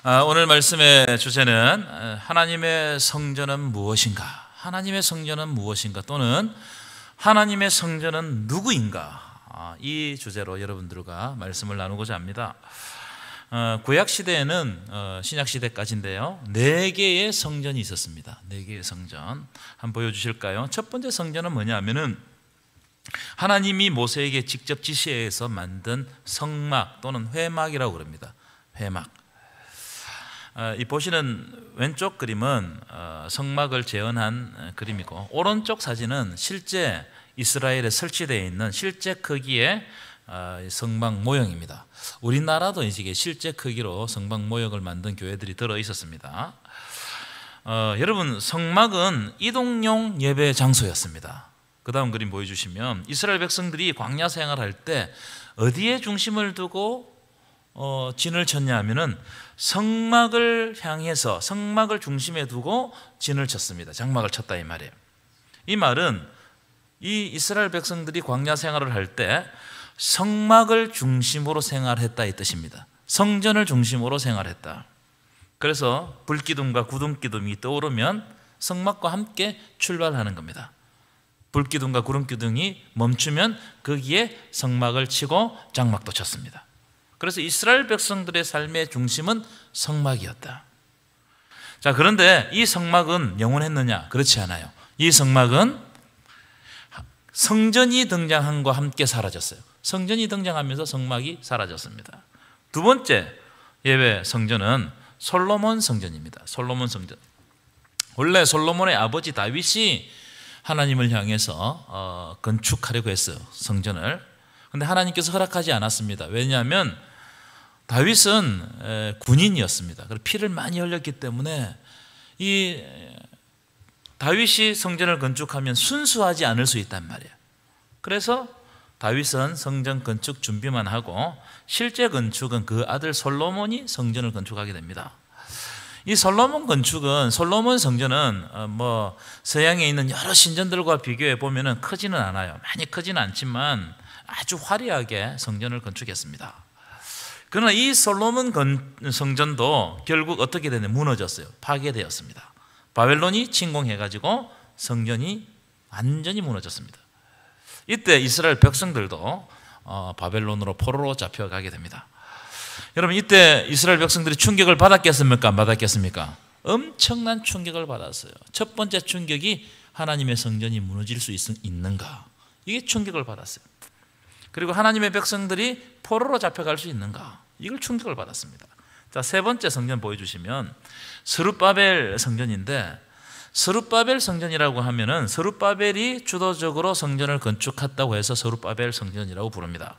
오늘 말씀의 주제는 하나님의 성전은 무엇인가? 하나님의 성전은 무엇인가? 또는 하나님의 성전은 누구인가? 이 주제로 여러분들과 말씀을 나누고자 합니다. 구약 시대에는 신약 시대까지인데요, 4개의 성전이 있었습니다. 4개의 성전 한번 보여주실까요? 첫 번째 성전은 뭐냐면은 하나님이 모세에게 직접 지시해서 만든 성막 또는 회막이라고 그럽니다. 회막. 이 보시는 왼쪽 그림은 성막을 재현한 그림이고, 오른쪽 사진은 실제 이스라엘에 설치되어 있는 실제 크기의 성막 모형입니다. 우리나라도 이제 실제 크기로 성막 모형을 만든 교회들이 들어 있었습니다. 여러분, 성막은 이동용 예배 장소였습니다. 그 다음 그림 보여주시면 이스라엘 백성들이 광야 생활할 때 어디에 중심을 두고 진을 쳤냐 하면은 성막을 향해서, 성막을 중심에 두고 진을 쳤습니다. 장막을 쳤다 이 말이에요. 이 말은 이 이스라엘 백성들이 광야 생활을 할 때 성막을 중심으로 생활했다 이 뜻입니다. 성전을 중심으로 생활했다. 그래서 불기둥과 구름기둥이 떠오르면 성막과 함께 출발하는 겁니다. 불기둥과 구름기둥이 멈추면 거기에 성막을 치고 장막도 쳤습니다. 그래서 이스라엘 백성들의 삶의 중심은 성막이었다. 자, 그런데 이 성막은 영원했느냐? 그렇지 않아요. 이 성막은 성전이 등장함과 함께 사라졌어요. 성전이 등장하면서 성막이 사라졌습니다. 두 번째 예배 성전은 솔로몬 성전입니다. 솔로몬 성전. 원래 솔로몬의 아버지 다윗이 하나님을 향해서 건축하려고 했어요, 성전을. 그런데 하나님께서 허락하지 않았습니다. 왜냐하면 다윗은 군인이었습니다. 그리고 피를 많이 흘렸기 때문에 이 다윗이 성전을 건축하면 순수하지 않을 수 있단 말이에요. 그래서 다윗은 성전 건축 준비만 하고 실제 건축은 그 아들 솔로몬이 성전을 건축하게 됩니다. 이 솔로몬 건축은, 솔로몬 성전은 서양에 있는 여러 신전들과 비교해 보면은 크지는 않아요. 많이 크지는 않지만 아주 화려하게 성전을 건축했습니다. 그러나 이 솔로몬 성전도 결국 어떻게 되냐, 무너졌어요. 파괴되었습니다. 바벨론이 침공해가지고 성전이 완전히 무너졌습니다. 이때 이스라엘 백성들도 바벨론으로 포로로 잡혀가게 됩니다. 여러분, 이때 이스라엘 백성들이 충격을 받았겠습니까? 안 받았겠습니까? 엄청난 충격을 받았어요. 첫 번째 충격이 하나님의 성전이 무너질 수 있는가? 이게 충격을 받았어요. 그리고 하나님의 백성들이 포로로 잡혀갈 수 있는가? 이걸 충격을 받았습니다. 자, 세 번째 성전 보여주시면 스룹바벨 성전인데, 스룹바벨 성전이라고 하면은 스룹바벨이 주도적으로 성전을 건축했다고 해서 스룹바벨 성전이라고 부릅니다.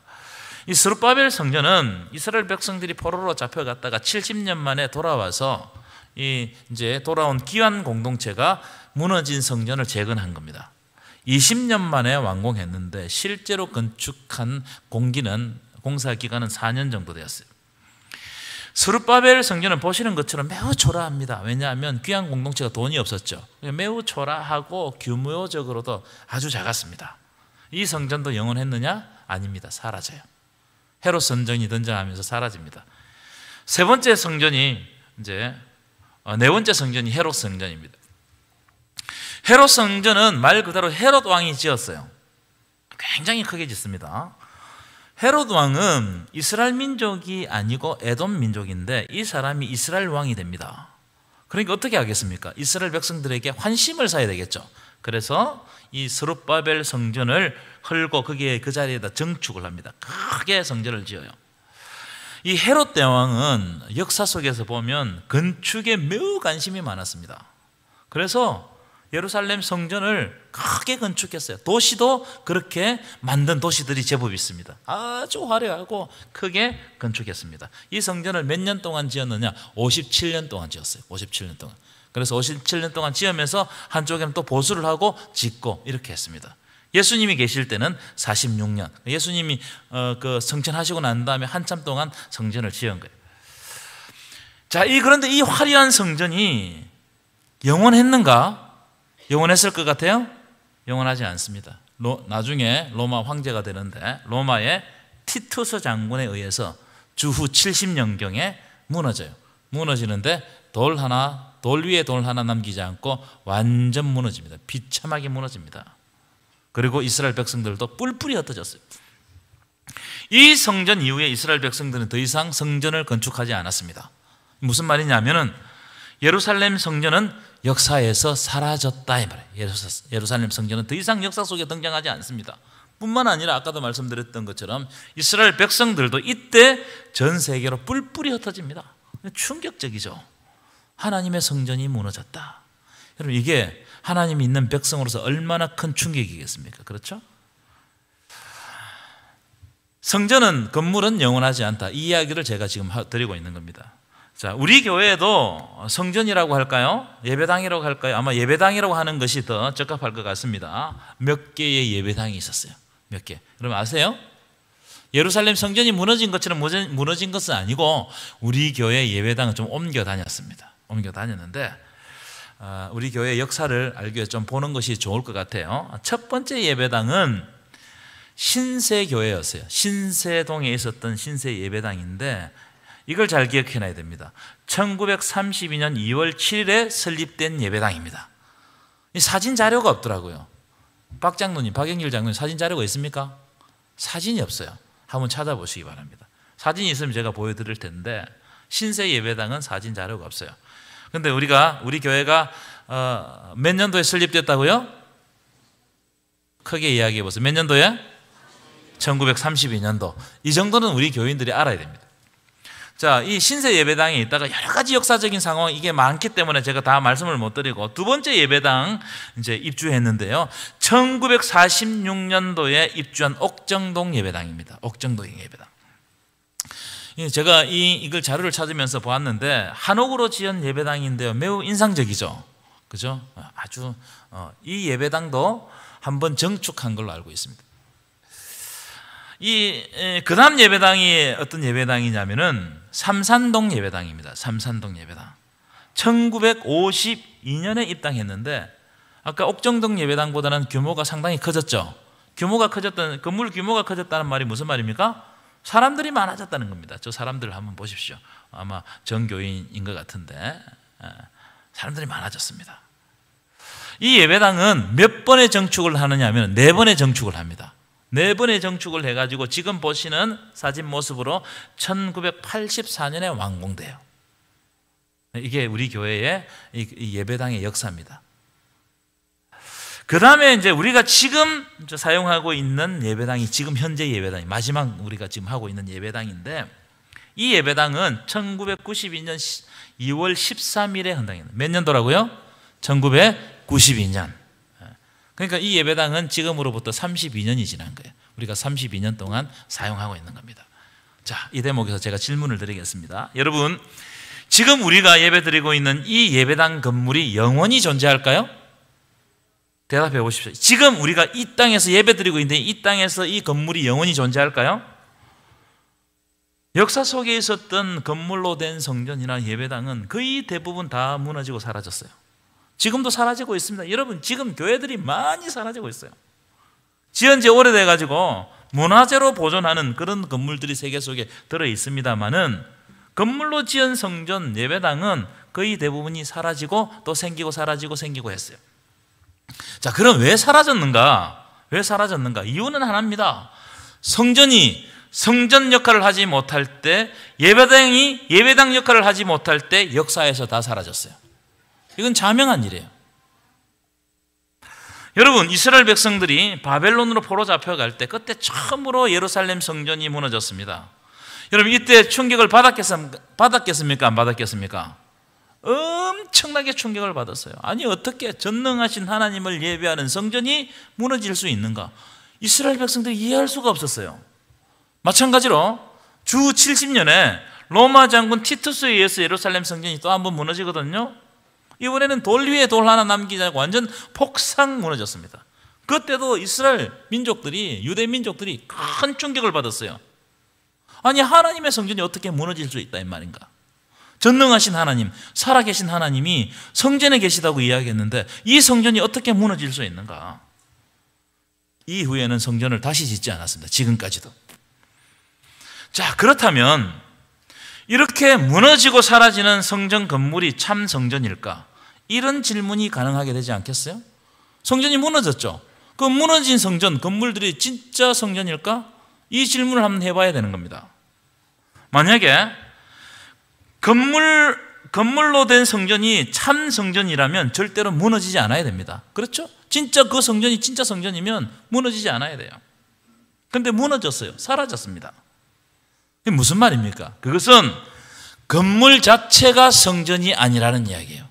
이 스룹바벨 성전은 이스라엘 백성들이 포로로 잡혀갔다가 70년 만에 돌아와서 이제 돌아온 귀환 공동체가 무너진 성전을 재건한 겁니다. 20년 만에 완공했는데 실제로 건축한 공사 기간은 4년 정도 되었어요. 스룹바벨 성전은 보시는 것처럼 매우 초라합니다. 왜냐하면 귀한 공동체가 돈이 없었죠. 매우 초라하고 규모적으로도 아주 작았습니다. 이 성전도 영원했느냐? 아닙니다. 사라져요. 헤롯 선정이 등장하면서 사라집니다. 세 번째 성전이 네 번째 성전이 헤롯 성전입니다. 헤롯 성전은 말 그대로 헤롯 왕이 지었어요. 굉장히 크게 짓습니다. 헤롯 왕은 이스라엘 민족이 아니고 에돔 민족인데 이 사람이 이스라엘 왕이 됩니다. 그러니까 어떻게 하겠습니까? 이스라엘 백성들에게 환심을 사야 되겠죠. 그래서 이 스룹바벨 성전을 헐고 거기에 그 자리에다 정축을 합니다. 크게 성전을 지어요. 이 헤롯 대왕은 역사 속에서 보면 건축에 매우 관심이 많았습니다. 그래서 예루살렘 성전을 크게 건축했어요. 도시도 그렇게 만든 도시들이 제법 있습니다. 아주 화려하고 크게 건축했습니다. 이 성전을 몇 년 동안 지었느냐? 57년 동안 지었어요. 57년 동안. 그래서 57년 동안 지으면서 한쪽에는 또 보수를 하고 짓고 이렇게 했습니다. 예수님이 계실 때는 46년. 예수님이 그 성천하시고 난 다음에 한참 동안 성전을 지은 거예요. 자, 그런데 이 화려한 성전이 영원했는가? 영원했을 것 같아요? 영원하지 않습니다. 나중에 로마 황제가 되는데 로마의 티투스 장군에 의해서 주후 70년경에 무너져요. 무너지는데 돌 위에 돌 하나 남기지 않고 완전 무너집니다. 비참하게 무너집니다. 그리고 이스라엘 백성들도 뿔뿔이 흩어졌어요. 이 성전 이후에 이스라엘 백성들은 더 이상 성전을 건축하지 않았습니다. 무슨 말이냐면은 예루살렘 성전은 역사에서 사라졌다 이 말이에요. 예루살렘 성전은 더 이상 역사 속에 등장하지 않습니다. 뿐만 아니라 아까도 말씀드렸던 것처럼 이스라엘 백성들도 이때 전 세계로 뿔뿔이 흩어집니다. 충격적이죠. 하나님의 성전이 무너졌다. 여러분, 이게 하나님이 있는 백성으로서 얼마나 큰 충격이겠습니까? 그렇죠? 성전은, 건물은 영원하지 않다. 이 이야기를 제가 지금 드리고 있는 겁니다. 자, 우리 교회에도 성전이라고 할까요? 예배당이라고 할까요? 아마 예배당이라고 하는 것이 더 적합할 것 같습니다. 몇 개의 예배당이 있었어요. 몇 개. 여러분 아세요? 예루살렘 성전이 무너진 것처럼 무너진 것은 아니고 우리 교회 예배당은 좀 옮겨 다녔습니다. 옮겨 다녔는데 우리 교회 역사를 알기 위해 좀 보는 것이 좋을 것 같아요. 첫 번째 예배당은 신세교회였어요. 신세동에 있었던 신세 예배당인데 이걸 잘 기억해놔야 됩니다. 1932년 2월 7일에 설립된 예배당입니다. 이 사진 자료가 없더라고요. 박영길 장로님 사진 자료가 있습니까? 사진이 없어요. 한번 찾아보시기 바랍니다. 사진이 있으면 제가 보여드릴 텐데 신세 예배당은 사진 자료가 없어요. 그런데 우리 교회가 몇 년도에 설립됐다고요? 크게 이야기해 보세요. 몇 년도에? 1932년도. 이 정도는 우리 교인들이 알아야 됩니다. 자, 이 신세 예배당에 있다가 여러 가지 역사적인 상황 이게 많기 때문에 제가 다 말씀을 못 드리고 두 번째 예배당 이제 입주했는데요. 1946년도에 입주한 옥정동 예배당입니다. 옥정동 예배당. 제가 이걸 자료를 찾으면서 보았는데 한옥으로 지은 예배당인데요. 매우 인상적이죠. 그죠? 아주 이 예배당도 한번 정축한 걸로 알고 있습니다. 그 다음 예배당이 어떤 예배당이냐면은 삼산동 예배당입니다. 삼산동 예배당. 1952년에 입당했는데 아까 옥정동 예배당보다는 규모가 상당히 커졌죠. 건물 규모가 커졌다는 말이 무슨 말입니까? 사람들이 많아졌다는 겁니다. 저 사람들을 한번 보십시오. 아마 정교인인 것 같은데 사람들이 많아졌습니다. 이 예배당은 몇 번의 정축을 하느냐 하면 4번의 정축을 합니다. 4번의 정축을 해가지고 지금 보시는 사진 모습으로 1984년에 완공돼요. 이게 우리 교회의 이 예배당의 역사입니다. 그 다음에 이제 우리가 지금 사용하고 있는 예배당이 지금 현재 예배당이 마지막 우리가 지금 하고 있는 예배당인데 이 예배당은 1992년 2월 13일에 헌당했습니다. 몇 년도라고요? 1992년. 그러니까 이 예배당은 지금으로부터 32년이 지난 거예요. 우리가 32년 동안 사용하고 있는 겁니다. 자, 이 대목에서 제가 질문을 드리겠습니다. 여러분, 지금 우리가 예배드리고 있는 이 예배당 건물이 영원히 존재할까요? 대답해 보십시오. 지금 우리가 이 땅에서 예배드리고 있는데 이 땅에서 이 건물이 영원히 존재할까요? 역사 속에 있었던 건물로 된 성전이나 예배당은 거의 대부분 다 무너지고 사라졌어요. 지금도 사라지고 있습니다. 여러분, 지금 교회들이 많이 사라지고 있어요. 지은 지 오래돼가지고 문화재로 보존하는 그런 건물들이 세계 속에 들어 있습니다만은 건물로 지은 성전, 예배당은 거의 대부분이 사라지고 또 생기고 사라지고 생기고 했어요. 자, 그럼 왜 사라졌는가? 왜 사라졌는가? 이유는 하나입니다. 성전이 성전 역할을 하지 못할 때, 예배당이 예배당 역할을 하지 못할 때 역사에서 다 사라졌어요. 이건 자명한 일이에요. 여러분, 이스라엘 백성들이 바벨론으로 포로 잡혀갈 때 그때 처음으로 예루살렘 성전이 무너졌습니다. 여러분, 이때 충격을 받았겠습니까? 안 받았겠습니까? 엄청나게 충격을 받았어요. 아니, 어떻게 전능하신 하나님을 예배하는 성전이 무너질 수 있는가? 이스라엘 백성들이 이해할 수가 없었어요. 마찬가지로 주 70년에 로마 장군 티투스에 의해서 예루살렘 성전이 또 한 번 무너지거든요. 이번에는 돌 위에 돌 하나 남기지 않고 완전 폭삭 무너졌습니다. 그때도 이스라엘 민족들이, 유대 민족들이 큰 충격을 받았어요. 아니, 하나님의 성전이 어떻게 무너질 수 있다 이 말인가? 전능하신 하나님, 살아계신 하나님이 성전에 계시다고 이야기했는데 이 성전이 어떻게 무너질 수 있는가? 이후에는 성전을 다시 짓지 않았습니다. 지금까지도. 자, 그렇다면 이렇게 무너지고 사라지는 성전 건물이 참 성전일까? 이런 질문이 가능하게 되지 않겠어요? 성전이 무너졌죠. 그 무너진 성전, 건물들이 진짜 성전일까? 이 질문을 한번 해봐야 되는 겁니다. 만약에 건물로 된 성전이 참 성전이라면 절대로 무너지지 않아야 됩니다. 그렇죠? 진짜 그 성전이 진짜 성전이면 무너지지 않아야 돼요. 그런데 무너졌어요. 사라졌습니다. 이게 무슨 말입니까? 그것은 건물 자체가 성전이 아니라는 이야기예요.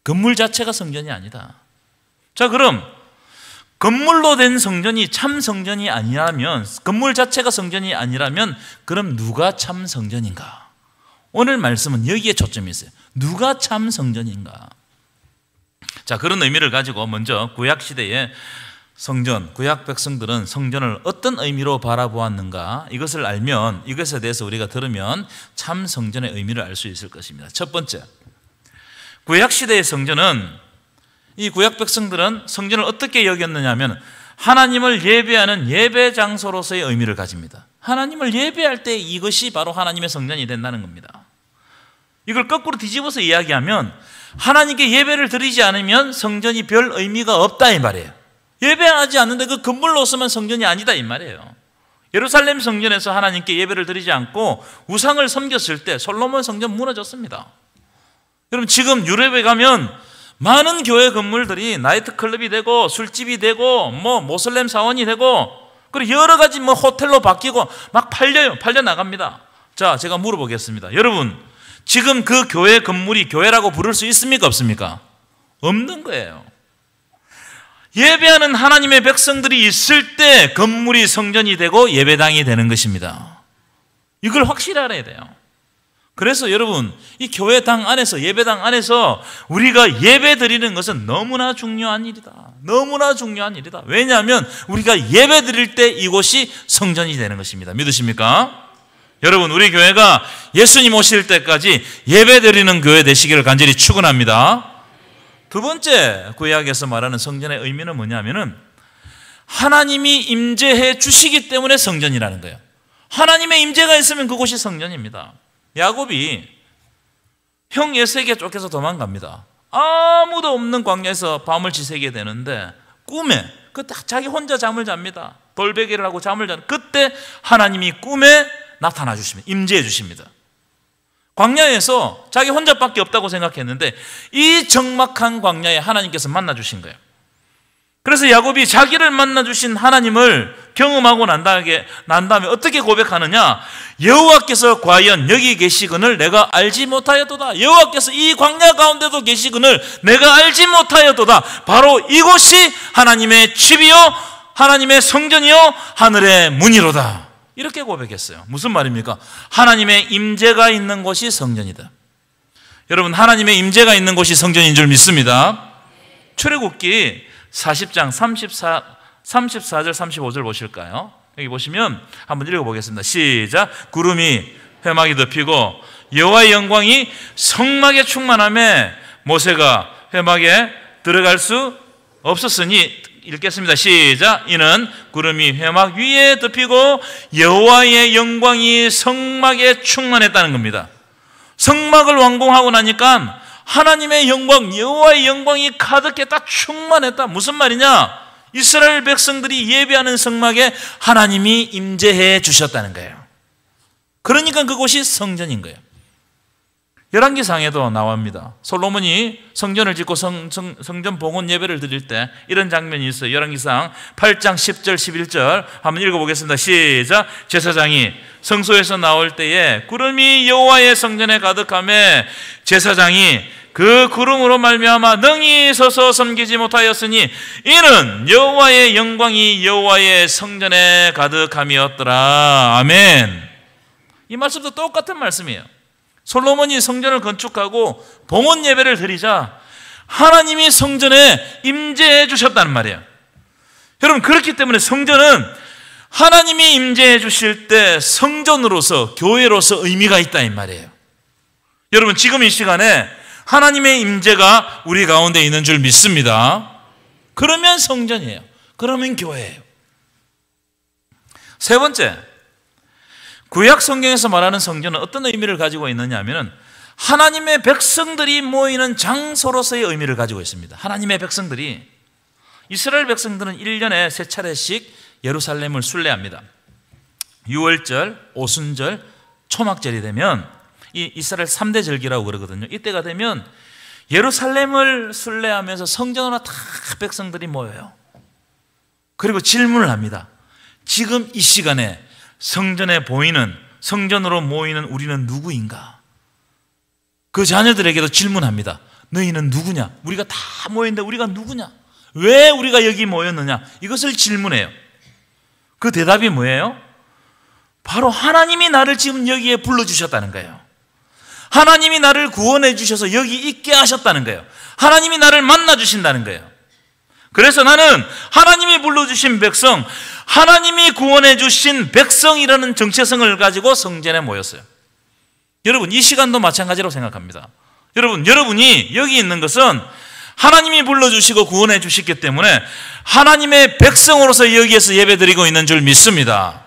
건물 자체가 성전이 아니다. 자, 그럼 건물로 된 성전이 참 성전이 아니라면, 건물 자체가 성전이 아니라면 그럼 누가 참 성전인가? 오늘 말씀은 여기에 초점이 있어요. 누가 참 성전인가? 자, 그런 의미를 가지고 먼저 구약시대의 성전, 구약 백성들은 성전을 어떤 의미로 바라보았는가, 이것을 알면, 이것에 대해서 우리가 들으면 참 성전의 의미를 알 수 있을 것입니다. 첫 번째, 구약시대의 성전은, 이 구약 백성들은 성전을 어떻게 여겼느냐 하면 하나님을 예배하는 예배 장소로서의 의미를 가집니다. 하나님을 예배할 때 이것이 바로 하나님의 성전이 된다는 겁니다. 이걸 거꾸로 뒤집어서 이야기하면 하나님께 예배를 드리지 않으면 성전이 별 의미가 없다 이 말이에요. 예배하지 않는데 그 건물로서만 성전이 아니다 이 말이에요. 예루살렘 성전에서 하나님께 예배를 드리지 않고 우상을 섬겼을 때 솔로몬 성전 무너졌습니다. 여러분, 지금 유럽에 가면 많은 교회 건물들이 나이트클럽이 되고 술집이 되고 모슬렘 사원이 되고 그리고 여러 가지 호텔로 바뀌고 막 팔려 나갑니다. 자, 제가 물어보겠습니다. 여러분, 지금 그 교회 건물이 교회라고 부를 수 있습니까? 없습니까? 없는 거예요. 예배하는 하나님의 백성들이 있을 때 건물이 성전이 되고 예배당이 되는 것입니다. 이걸 확실히 알아야 돼요. 그래서 여러분, 이 교회당 안에서, 예배당 안에서 우리가 예배 드리는 것은 너무나 중요한 일이다. 너무나 중요한 일이다. 왜냐하면 우리가 예배 드릴 때 이곳이 성전이 되는 것입니다. 믿으십니까? 여러분, 우리 교회가 예수님 오실 때까지 예배 드리는 교회 되시기를 간절히 축원합니다. 두 번째, 구약에서 말하는 성전의 의미는 뭐냐면은 하나님이 임재해 주시기 때문에 성전이라는 거예요. 하나님의 임재가 있으면 그곳이 성전입니다. 야곱이 형 에서에게 쫓겨서 도망갑니다. 아무도 없는 광야에서 밤을 지새게 되는데 꿈에, 그때 자기 혼자 잠을 잡니다. 돌베개를 하고 잠을 자는 그때 하나님이 꿈에 나타나 주십니다. 임재해 주십니다. 광야에서 자기 혼자밖에 없다고 생각했는데 이 적막한 광야에 하나님께서 만나 주신 거예요. 그래서 야곱이 자기를 만나 주신 하나님을 경험하고 난 다음에 어떻게 고백하느냐? 여호와께서 과연 여기 계시거늘 내가 알지 못하였도다. 여호와께서 이 광야 가운데도 계시거늘 내가 알지 못하였도다. 바로 이곳이 하나님의 집이요 하나님의 성전이요 하늘의 문이로다. 이렇게 고백했어요. 무슨 말입니까? 하나님의 임재가 있는 곳이 성전이다. 여러분, 하나님의 임재가 있는 곳이 성전인 줄 믿습니다. 출애굽기 40장 34절 35절 보실까요? 여기 보시면 한번 읽어보겠습니다. 시작. 구름이 회막이 덮이고 여호와의 영광이 성막에 충만하며 모세가 회막에 들어갈 수 없었으니, 읽겠습니다. 시작. 이는 구름이 회막 위에 덮이고 여호와의 영광이 성막에 충만했다는 겁니다. 성막을 완공하고 나니까 하나님의 영광, 여호와의 영광이 가득했다, 충만했다. 무슨 말이냐? 이스라엘 백성들이 예배하는 성막에 하나님이 임재해 주셨다는 거예요. 그러니까 그곳이 성전인 거예요. 열왕기상에도 나옵니다. 솔로몬이 성전을 짓고 성전 봉헌 예배를 드릴 때 이런 장면이 있어요. 열왕기상 8장 10절 11절 한번 읽어보겠습니다. 시작. 제사장이 성소에서 나올 때에 구름이 여호와의 성전에 가득하며 제사장이 그 구름으로 말미암아 능히 서서 섬기지 못하였으니 이는 여호와의 영광이 여호와의 성전에 가득함이었더라. 아멘. 이 말씀도 똑같은 말씀이에요. 솔로몬이 성전을 건축하고 봉헌 예배를 드리자 하나님이 성전에 임재해 주셨다는 말이에요. 여러분, 그렇기 때문에 성전은 하나님이 임재해 주실 때 성전으로서, 교회로서 의미가 있다 이 말이에요. 여러분, 지금 이 시간에 하나님의 임재가 우리 가운데 있는 줄 믿습니다. 그러면 성전이에요. 그러면 교회예요. 세 번째, 구약 성경에서 말하는 성전은 어떤 의미를 가지고 있느냐 하면은 하나님의 백성들이 모이는 장소로서의 의미를 가지고 있습니다. 하나님의 백성들이, 이스라엘 백성들은 1년에 3차례씩 예루살렘을 순례합니다. 유월절, 오순절, 초막절이 되면 이 이스라엘 3대 절기라고 그러거든요. 이때가 되면 예루살렘을 순례하면서 성전으로 다 백성들이 모여요. 그리고 질문을 합니다. 지금 이 시간에 성전에 보이는, 성전으로 모이는 우리는 누구인가? 그 자녀들에게도 질문합니다. 너희는 누구냐? 우리가 다 모였는데 우리가 누구냐? 왜 우리가 여기 모였느냐? 이것을 질문해요. 그 대답이 뭐예요? 바로 하나님이 나를 지금 여기에 불러주셨다는 거예요. 하나님이 나를 구원해 주셔서 여기 있게 하셨다는 거예요. 하나님이 나를 만나 주신다는 거예요. 그래서 나는 하나님이 불러주신 백성, 하나님이 구원해 주신 백성이라는 정체성을 가지고 성전에 모였어요. 여러분, 이 시간도 마찬가지라고 생각합니다. 여러분이 여기 있는 것은 하나님이 불러주시고 구원해 주셨기 때문에 하나님의 백성으로서 여기에서 예배드리고 있는 줄 믿습니다.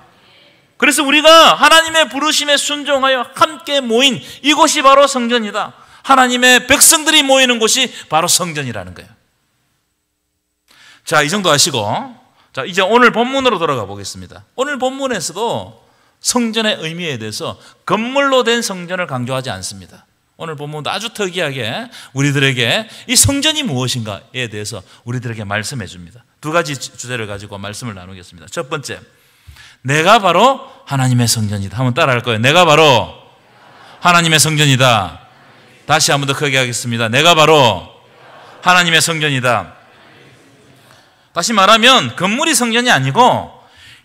그래서 우리가 하나님의 부르심에 순종하여 함께 모인 이곳이 바로 성전이다. 하나님의 백성들이 모이는 곳이 바로 성전이라는 거예요. 자, 이 정도 하시고, 자, 이제 오늘 본문으로 돌아가 보겠습니다. 오늘 본문에서도 성전의 의미에 대해서 건물로 된 성전을 강조하지 않습니다. 오늘 본문도 아주 특이하게 우리들에게 이 성전이 무엇인가에 대해서 우리들에게 말씀해 줍니다. 두 가지 주제를 가지고 말씀을 나누겠습니다. 첫 번째, 내가 바로 하나님의 성전이다. 한번 따라할 거예요. 내가 바로 하나님의 성전이다. 다시 한번 더 크게 하겠습니다. 내가 바로 하나님의 성전이다. 다시 말하면 건물이 성전이 아니고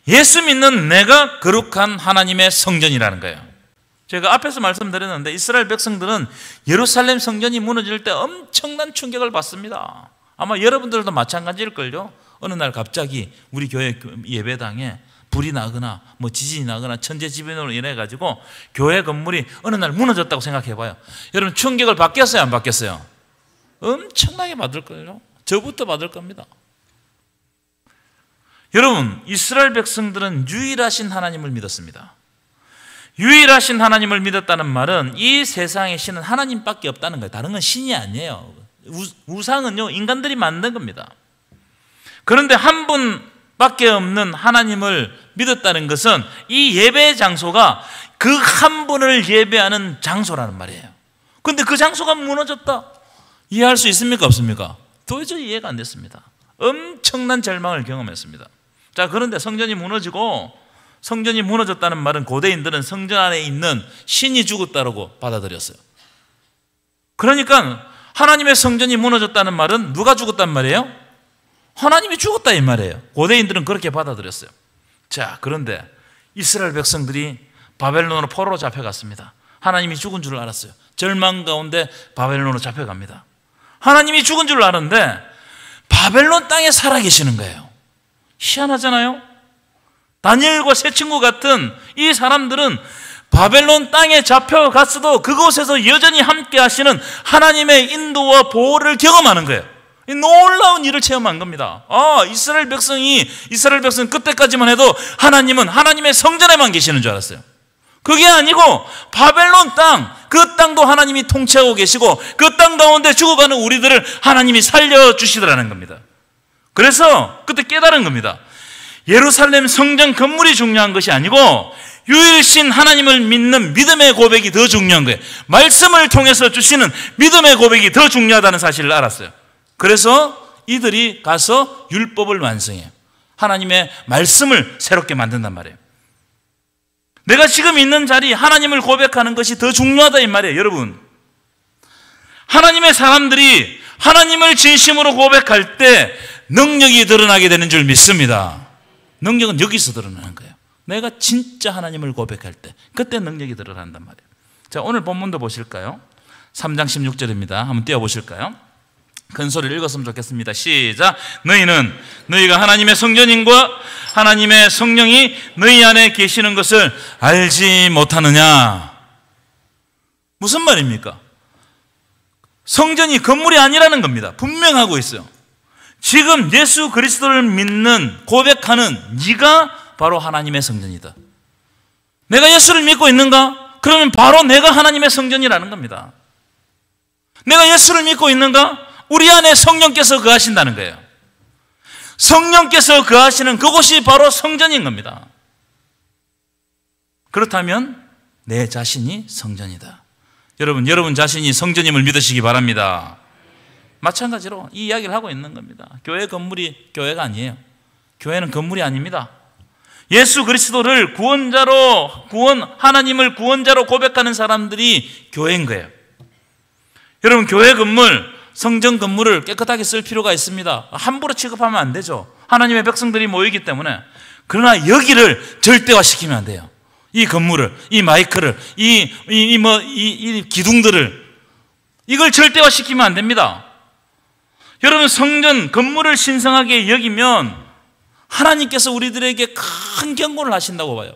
예수 믿는 내가 거룩한 하나님의 성전이라는 거예요. 제가 앞에서 말씀드렸는데 이스라엘 백성들은 예루살렘 성전이 무너질 때 엄청난 충격을 받습니다. 아마 여러분들도 마찬가지일걸요. 어느 날 갑자기 우리 교회 예배당에 불이 나거나 뭐 지진이 나거나 천재지변으로 인해 가지고 교회 건물이 어느 날 무너졌다고 생각해봐요. 여러분 충격을 받겠어요, 안 받겠어요? 엄청나게 받을 거예요. 저부터 받을 겁니다. 여러분, 이스라엘 백성들은 유일하신 하나님을 믿었습니다. 유일하신 하나님을 믿었다는 말은 이 세상의 신은 하나님밖에 없다는 거예요. 다른 건 신이 아니에요. 우상은요, 인간들이 만든 겁니다. 그런데 한 분밖에 없는 하나님을 믿었다는 것은 이 예배 장소가 그 한 분을 예배하는 장소라는 말이에요. 그런데 그 장소가 무너졌다. 이해할 수 있습니까? 없습니까? 도저히 이해가 안 됐습니다. 엄청난 절망을 경험했습니다. 자, 그런데 성전이 무너졌다는 말은 고대인들은 성전 안에 있는 신이 죽었다고 받아들였어요. 그러니까 하나님의 성전이 무너졌다는 말은 누가 죽었단 말이에요? 하나님이 죽었다 이 말이에요. 고대인들은 그렇게 받아들였어요. 자, 그런데 이스라엘 백성들이 바벨론으로 포로로 잡혀갔습니다. 하나님이 죽은 줄 알았어요. 절망 가운데 바벨론으로 잡혀갑니다. 하나님이 죽은 줄 아는데 바벨론 땅에 살아계시는 거예요. 희한하잖아요. 다니엘과 세 친구 같은 이 사람들은 바벨론 땅에 잡혀갔어도 그곳에서 여전히 함께 하시는 하나님의 인도와 보호를 경험하는 거예요. 놀라운 일을 체험한 겁니다. 이스라엘 백성 그때까지만 해도 하나님은 하나님의 성전에만 계시는 줄 알았어요. 그게 아니고 바벨론 땅, 그 땅도 하나님이 통치하고 계시고 그 땅 가운데 죽어가는 우리들을 하나님이 살려주시더라는 겁니다. 그래서 그때 깨달은 겁니다. 예루살렘 성전 건물이 중요한 것이 아니고 유일신 하나님을 믿는 믿음의 고백이 더 중요한 거예요. 말씀을 통해서 주시는 믿음의 고백이 더 중요하다는 사실을 알았어요. 그래서 이들이 가서 율법을 완성해요. 하나님의 말씀을 새롭게 만든단 말이에요. 내가 지금 있는 자리 하나님을 고백하는 것이 더 중요하다 이 말이에요. 여러분, 하나님의 사람들이 하나님을 진심으로 고백할 때 능력이 드러나게 되는 줄 믿습니다. 능력은 여기서 드러나는 거예요. 내가 진짜 하나님을 고백할 때 그때 능력이 드러난단 말이에요. 자, 오늘 본문도 보실까요? 3장 16절입니다. 한번 띄워보실까요? 큰 소리를 읽었으면 좋겠습니다. 시작. 너희가 하나님의 성전인과 하나님의 성령이 너희 안에 계시는 것을 알지 못하느냐? 무슨 말입니까? 성전이 건물이 아니라는 겁니다. 분명하고 있어요. 지금 예수 그리스도를 믿는 고백하는 네가 바로 하나님의 성전이다. 내가 예수를 믿고 있는가? 그러면 바로 내가 하나님의 성전이라는 겁니다. 내가 예수를 믿고 있는가? 우리 안에 성령께서 거하신다는 거예요. 성령께서 거하시는 그곳이 바로 성전인 겁니다. 그렇다면 내 자신이 성전이다. 여러분 자신이 성전임을 믿으시기 바랍니다. 마찬가지로 이 이야기를 하고 있는 겁니다. 교회 건물이 교회가 아니에요. 교회는 건물이 아닙니다. 예수 그리스도를 하나님을 구원자로 고백하는 사람들이 교회인 거예요. 여러분, 교회 건물, 성전 건물을 깨끗하게 쓸 필요가 있습니다. 함부로 취급하면 안 되죠. 하나님의 백성들이 모이기 때문에. 그러나 여기를 절대화시키면 안 돼요. 이 건물을, 이 마이크를, 이 기둥들을, 이걸 절대화시키면 안 됩니다. 여러분, 성전 건물을 신성하게 여기면 하나님께서 우리들에게 큰 경고를 하신다고 봐요.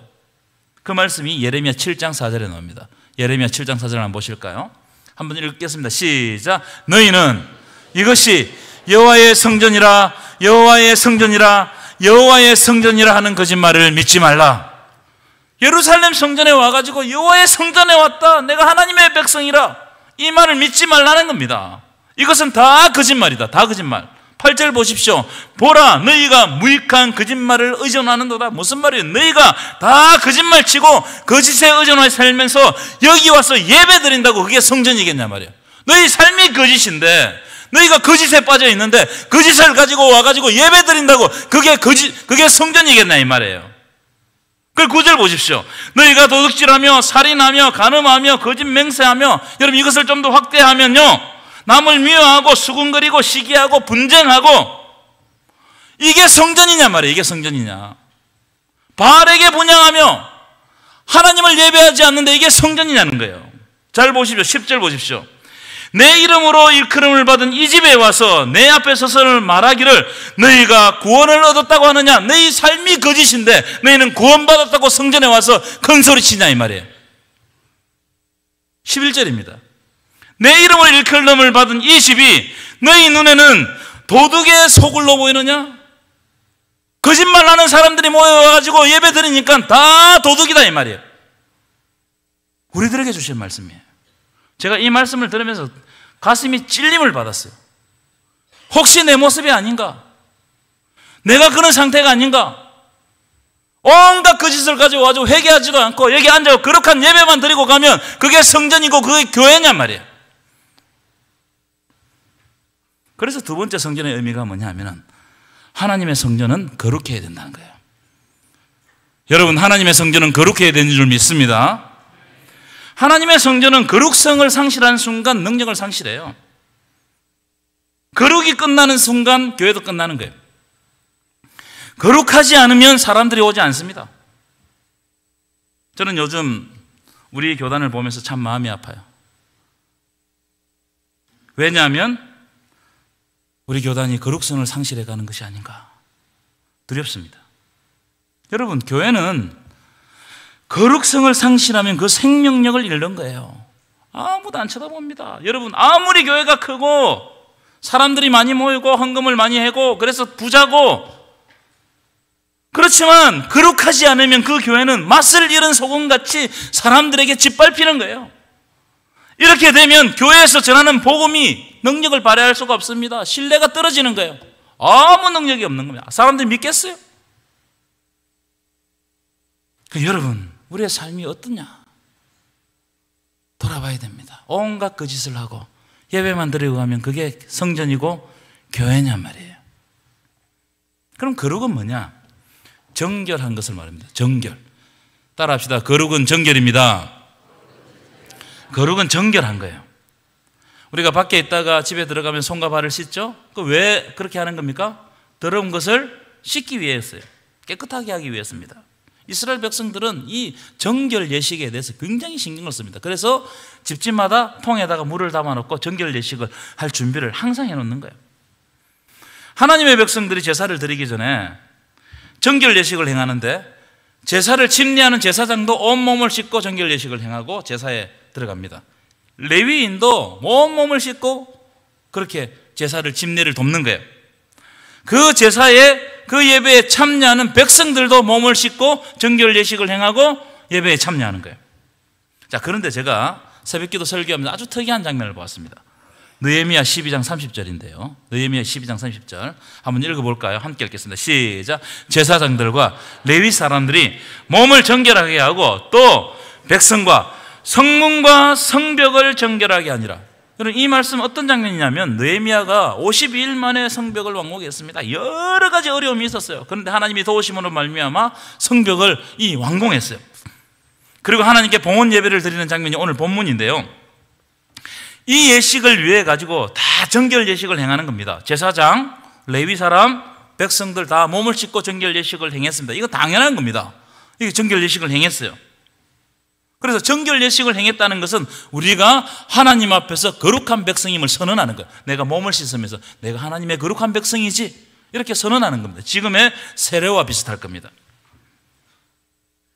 그 말씀이 예레미야 7장 4절에 나옵니다. 예레미야 7장 4절 한번 보실까요? 한번 읽겠습니다. 시작. 너희는 이것이 여호와의 성전이라, 여호와의 성전이라, 여호와의 성전이라 하는 거짓말을 믿지 말라. 예루살렘 성전에 와가지고 여호와의 성전에 왔다, 내가 하나님의 백성이라, 이 말을 믿지 말라는 겁니다. 이것은 다 거짓말이다. 다 거짓말. 8절 보십시오. 보라, 너희가 무익한 거짓말을 의존하는도다. 무슨 말이에요? 너희가 다 거짓말 치고 거짓에 의존하여 살면서 여기 와서 예배 드린다고 그게 성전이겠냐 말이에요. 너희 삶이 거짓인데, 너희가 거짓에 빠져 있는데 거짓을 가지고 와가지고 예배 드린다고 그게 성전이겠냐 이 말이에요. 그 9절 보십시오. 너희가 도둑질하며 살인하며 간음하며 거짓 맹세하며, 여러분 이것을 좀 더 확대하면요, 남을 미워하고 수군거리고 시기하고 분쟁하고, 이게 성전이냐 말이에요. 이게 성전이냐. 바알에게 분향하며 하나님을 예배하지 않는데 이게 성전이냐는 거예요. 잘 보십시오. 10절 보십시오. 내 이름으로 일컬음을 받은 이 집에 와서 내 앞에 서서 말하기를 너희가 구원을 얻었다고 하느냐. 너희 삶이 거짓인데 너희는 구원받았다고 성전에 와서 큰소리 치냐 이 말이에요. 11절입니다. 내 이름으로 일컬음을 받은 이 집이 너희 눈에는 도둑의 소굴로 보이느냐? 거짓말하는 사람들이 모여가지고 예배 드리니까 다 도둑이다 이 말이에요. 우리들에게 주신 말씀이에요. 제가 이 말씀을 들으면서 가슴이 찔림을 받았어요. 혹시 내 모습이 아닌가? 내가 그런 상태가 아닌가? 온갖 거짓을 가지고 와가지고 회개하지도 않고 여기 앉아서 거룩한 예배만 드리고 가면 그게 성전이고 그게 교회냔 말이에요. 그래서 두 번째 성전의 의미가 뭐냐 하면 하나님의 성전은 거룩해야 된다는 거예요. 여러분, 하나님의 성전은 거룩해야 되는 줄 믿습니다. 하나님의 성전은 거룩성을 상실하는 순간 능력을 상실해요. 거룩이 끝나는 순간 교회도 끝나는 거예요. 거룩하지 않으면 사람들이 오지 않습니다. 저는 요즘 우리 교단을 보면서 참 마음이 아파요. 왜냐하면 우리 교단이 거룩성을 상실해 가는 것이 아닌가 두렵습니다. 여러분, 교회는 거룩성을 상실하면 그 생명력을 잃는 거예요. 아무도 안 쳐다봅니다. 여러분, 아무리 교회가 크고 사람들이 많이 모이고 헌금을 많이 하고 그래서 부자고, 그렇지만 거룩하지 않으면 그 교회는 맛을 잃은 소금같이 사람들에게 짓밟히는 거예요. 이렇게 되면 교회에서 전하는 복음이 능력을 발휘할 수가 없습니다. 신뢰가 떨어지는 거예요. 아무 능력이 없는 겁니다. 사람들이 믿겠어요? 여러분, 우리의 삶이 어떠냐? 돌아봐야 됩니다. 온갖 거짓을 하고 예배만 드리고 가면 그게 성전이고 교회냔 말이에요. 그럼 거룩은 뭐냐? 정결한 것을 말합니다. 정결. 따라합시다. 거룩은 정결입니다. 거룩은 정결한 거예요. 우리가 밖에 있다가 집에 들어가면 손과 발을 씻죠? 왜 그렇게 하는 겁니까? 더러운 것을 씻기 위해서요. 깨끗하게 하기 위해서입니다. 이스라엘 백성들은 이 정결 예식에 대해서 굉장히 신경을 씁니다. 그래서 집집마다 통에다가 물을 담아놓고 정결 예식을 할 준비를 항상 해놓는 거예요. 하나님의 백성들이 제사를 드리기 전에 정결 예식을 행하는데, 제사를 침례하는 제사장도 온몸을 씻고 정결 예식을 행하고 제사에 들어갑니다. 레위인도 온몸을 씻고 그렇게 제사를 침례를 돕는 거예요. 그 제사에, 그 예배에 참여하는 백성들도 몸을 씻고 정결 예식을 행하고 예배에 참여하는 거예요. 자, 그런데 제가 새벽기도 설교하면서 아주 특이한 장면을 보았습니다. 느헤미야 12장 30절인데요. 느헤미야 12장 30절 한번 읽어볼까요? 함께 읽겠습니다. 시작. 제사장들과 레위 사람들이 몸을 정결하게 하고 또 백성과 성문과 성벽을 정결하게 하니라. 여러분, 이 말씀 어떤 장면이냐면 느헤미야가 52일 만에 성벽을 완공했습니다. 여러 가지 어려움이 있었어요. 그런데 하나님이 도우심으로 말미암아 성벽을 완공했어요. 그리고 하나님께 봉헌 예배를 드리는 장면이 오늘 본문인데요. 이 예식을 위해 가지고 다 정결 예식을 행하는 겁니다. 제사장, 레위 사람, 백성들 다 몸을 씻고 정결 예식을 행했습니다. 이거 당연한 겁니다. 이게 정결 예식을 행했어요. 그래서 정결 예식을 행했다는 것은 우리가 하나님 앞에서 거룩한 백성임을 선언하는 거예요. 내가 몸을 씻으면서 내가 하나님의 거룩한 백성이지, 이렇게 선언하는 겁니다. 지금의 세례와 비슷할 겁니다.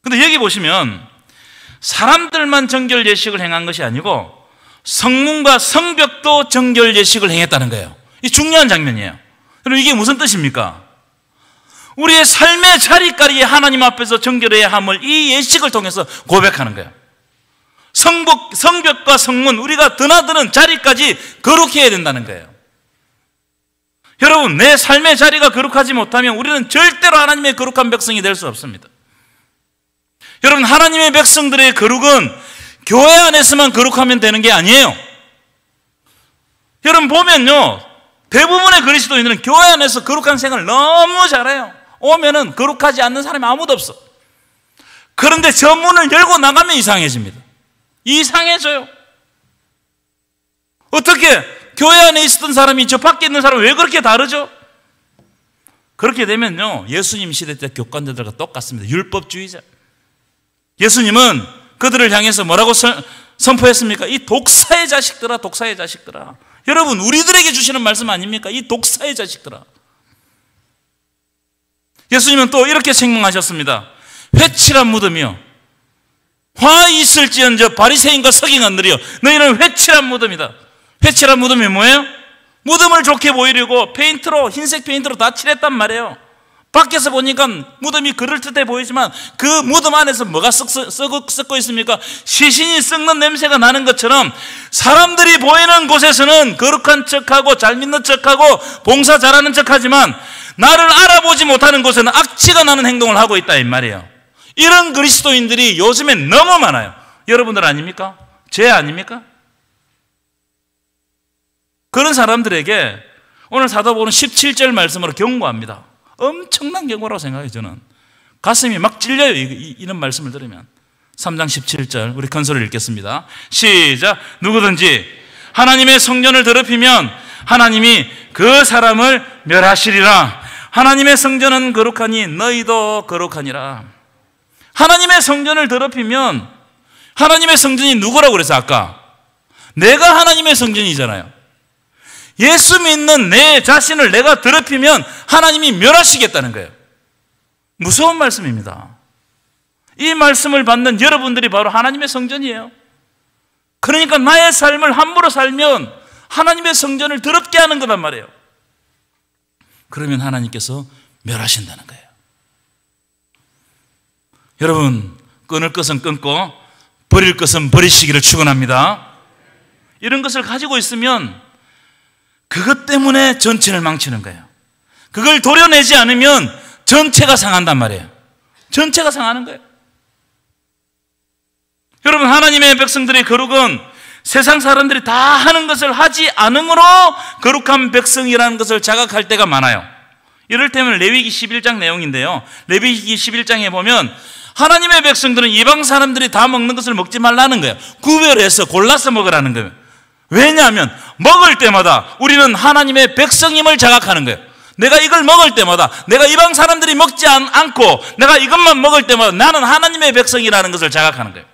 그런데 여기 보시면 사람들만 정결 예식을 행한 것이 아니고 성문과 성벽도 정결 예식을 행했다는 거예요. 이 중요한 장면이에요. 그럼 이게 무슨 뜻입니까? 우리의 삶의 자리까지 하나님 앞에서 정결해야 함을 이 예식을 통해서 고백하는 거예요. 성벽과 성문, 우리가 드나드는 자리까지 거룩해야 된다는 거예요. 여러분, 내 삶의 자리가 거룩하지 못하면 우리는 절대로 하나님의 거룩한 백성이 될 수 없습니다. 여러분, 하나님의 백성들의 거룩은 교회 안에서만 거룩하면 되는 게 아니에요. 여러분 보면요, 대부분의 그리스도인들은 교회 안에서 거룩한 생활을 너무 잘해요. 오면은 거룩하지 않는 사람이 아무도 없어. 그런데 저 문을 열고 나가면 이상해집니다. 이상해져요. 어떻게 교회 안에 있었던 사람이 저 밖에 있는 사람이 왜 그렇게 다르죠? 그렇게 되면요, 예수님 시대 때 교권자들과 똑같습니다. 율법주의자. 예수님은 그들을 향해서 뭐라고 선포했습니까? 이 독사의 자식들아, 독사의 자식들아. 여러분, 우리들에게 주시는 말씀 아닙니까? 이 독사의 자식들아. 예수님은 또 이렇게 책망하셨습니다. 회칠한 무덤이요, 화 있을지언정 바리새인과 서기관들이요, 너희는 회칠한 무덤이다. 회칠한 무덤이 뭐예요? 무덤을 좋게 보이려고 페인트로, 흰색 페인트로 다 칠했단 말이에요. 밖에서 보니까 무덤이 그럴듯해 보이지만 그 무덤 안에서 뭐가 썩고 있습니까? 시신이 썩는 냄새가 나는 것처럼 사람들이 보이는 곳에서는 거룩한 척하고 잘 믿는 척하고 봉사 잘하는 척하지만 나를 알아보지 못하는 곳에는 악취가 나는 행동을 하고 있다, 이 말이에요. 이런 그리스도인들이 요즘에 너무 많아요. 여러분들 아닙니까? 죄 아닙니까? 그런 사람들에게 오늘 사도복음 17절 말씀으로 경고합니다. 엄청난 경고라고 생각해요. 저는 가슴이 막 찔려요, 이런 말씀을 들으면. 3장 17절 우리 큰소리를 읽겠습니다. 시작. 누구든지 하나님의 성전을 더럽히면 하나님이 그 사람을 멸하시리라. 하나님의 성전은 거룩하니 너희도 거룩하니라. 하나님의 성전을 더럽히면, 하나님의 성전이 누구라고 그래서 아까? 내가 하나님의 성전이잖아요. 예수 믿는 내 자신을 내가 더럽히면 하나님이 멸하시겠다는 거예요. 무서운 말씀입니다. 이 말씀을 받는 여러분들이 바로 하나님의 성전이에요. 그러니까 나의 삶을 함부로 살면 하나님의 성전을 더럽게 하는 거란 말이에요. 그러면 하나님께서 멸하신다는 거예요. 여러분, 끊을 것은 끊고 버릴 것은 버리시기를 축원합니다. 이런 것을 가지고 있으면 그것 때문에 전체를 망치는 거예요. 그걸 도려내지 않으면 전체가 상한단 말이에요. 전체가 상하는 거예요. 여러분, 하나님의 백성들의 거룩은 세상 사람들이 다 하는 것을 하지 않음으로 거룩한 백성이라는 것을 자각할 때가 많아요. 이럴 때면 레위기 11장 내용인데요, 레위기 11장에 보면 하나님의 백성들은 이방 사람들이 다 먹는 것을 먹지 말라는 거예요. 구별해서 골라서 먹으라는 거예요. 왜냐하면 먹을 때마다 우리는 하나님의 백성임을 자각하는 거예요. 내가 이걸 먹을 때마다, 내가 이방 사람들이 먹지 않고 내가 이것만 먹을 때마다 나는 하나님의 백성이라는 것을 자각하는 거예요.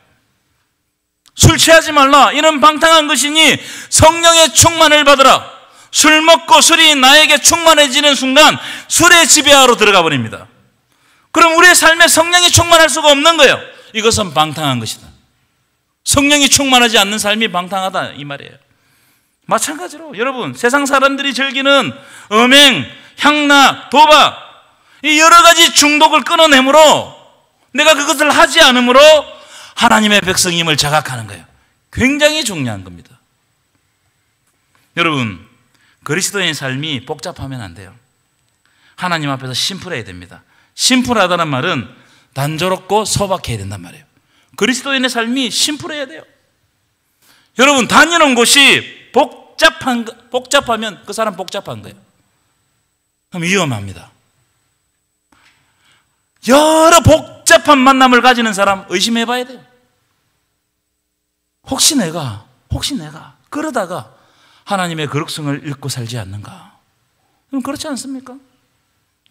술 취하지 말라, 이는 방탕한 것이니 성령의 충만을 받으라. 술 먹고 술이 나에게 충만해지는 순간 술의 지배하로 들어가 버립니다. 그럼 우리의 삶에 성령이 충만할 수가 없는 거예요. 이것은 방탕한 것이다. 성령이 충만하지 않는 삶이 방탕하다, 이 말이에요. 마찬가지로 여러분, 세상 사람들이 즐기는 음행, 향락, 도박, 이 여러 가지 중독을 끊어내므로 내가 그것을 하지 않으므로 하나님의 백성임을 자각하는 거예요. 굉장히 중요한 겁니다. 여러분, 그리스도인의 삶이 복잡하면 안 돼요. 하나님 앞에서 심플해야 됩니다. 심플하다는 말은 단조롭고 소박해야 된단 말이에요. 그리스도인의 삶이 심플해야 돼요. 여러분, 다니는 곳이 복잡하면 그 사람 복잡한 거예요. 그럼 위험합니다. 여러 복잡한 만남을 가지는 사람 의심해 봐야 돼요. 혹시 내가 그러다가 하나님의 거룩성을 잃고 살지 않는가? 그럼 그렇지 않습니까?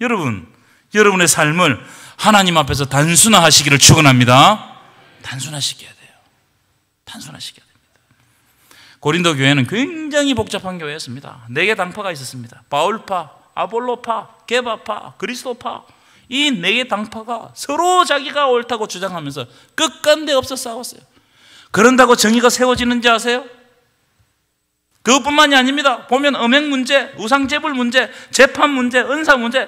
여러분, 여러분의 삶을 하나님 앞에서 단순화하시기를 축원합니다. 단순화시켜야 돼요. 단순화시켜야 됩니다. 고린도 교회는 굉장히 복잡한 교회였습니다. 4개 당파가 있었습니다. 바울파, 아볼로파, 게바파, 그리스도파. 이 4개 당파가 서로 자기가 옳다고 주장하면서 끝간데 없어 싸웠어요. 그런다고 정의가 세워지는지 아세요? 그것뿐만이 아닙니다. 보면 음행 문제, 우상제불 문제, 재판 문제, 은사 문제,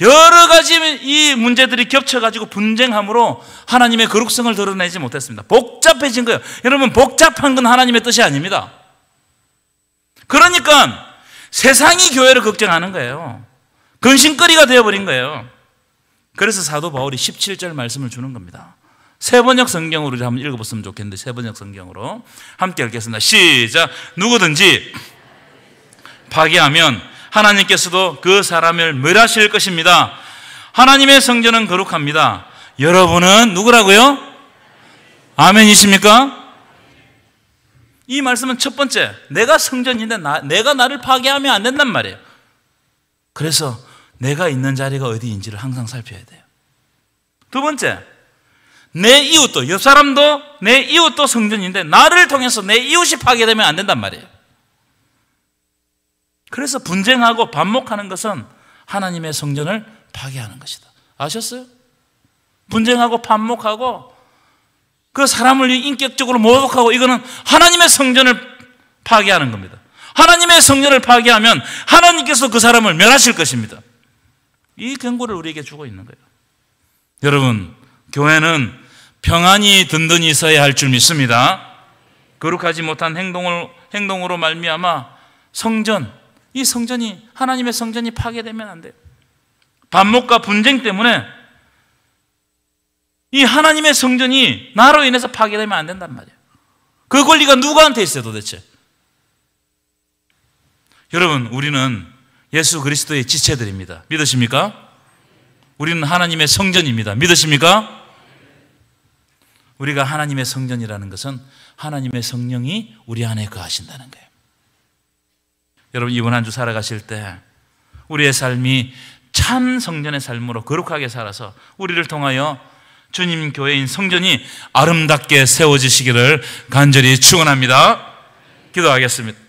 여러 가지 이 문제들이 겹쳐가지고 분쟁함으로 하나님의 거룩성을 드러내지 못했습니다. 복잡해진 거예요. 여러분, 복잡한 건 하나님의 뜻이 아닙니다. 그러니까 세상이 교회를 걱정하는 거예요. 근심거리가 되어버린 거예요. 그래서 사도 바울이 17절 말씀을 주는 겁니다. 세번역 성경으로 한번 읽어봤으면 좋겠는데, 세번역 성경으로 함께 읽겠습니다. 시작. 누구든지 파괴하면 하나님께서도 그 사람을 멸하실 것입니다. 하나님의 성전은 거룩합니다. 여러분은 누구라고요? 아멘이십니까? 이 말씀은 첫 번째, 내가 성전인데 내가 나를 파괴하면 안 된단 말이에요. 그래서 내가 있는 자리가 어디인지를 항상 살펴야 돼요. 두 번째, 내 이웃도, 옆 사람도 내 이웃도 성전인데 나를 통해서 내 이웃이 파괴되면 안 된단 말이에요. 그래서 분쟁하고 반목하는 것은 하나님의 성전을 파괴하는 것이다. 아셨어요? 분쟁하고 반목하고 그 사람을 인격적으로 모독하고, 이거는 하나님의 성전을 파괴하는 겁니다. 하나님의 성전을 파괴하면 하나님께서 그 사람을 멸하실 것입니다. 이 경고를 우리에게 주고 있는 거예요. 여러분, 교회는 평안히 든든히 서야 할 줄 믿습니다. 거룩하지 못한 행동으로 말미암아 이 성전이, 하나님의 성전이 파괴되면 안 돼요. 반목과 분쟁 때문에 이 하나님의 성전이 나로 인해서 파괴되면 안 된단 말이에요. 그 권리가 누구한테 있어요, 도대체? 여러분, 우리는 예수 그리스도의 지체들입니다. 믿으십니까? 우리는 하나님의 성전입니다. 믿으십니까? 우리가 하나님의 성전이라는 것은 하나님의 성령이 우리 안에 거하신다는 거예요. 여러분, 이번 한 주 살아가실 때 우리의 삶이 참 성전의 삶으로 거룩하게 살아서 우리를 통하여 주님 교회인 성전이 아름답게 세워지시기를 간절히 축원합니다. 기도하겠습니다.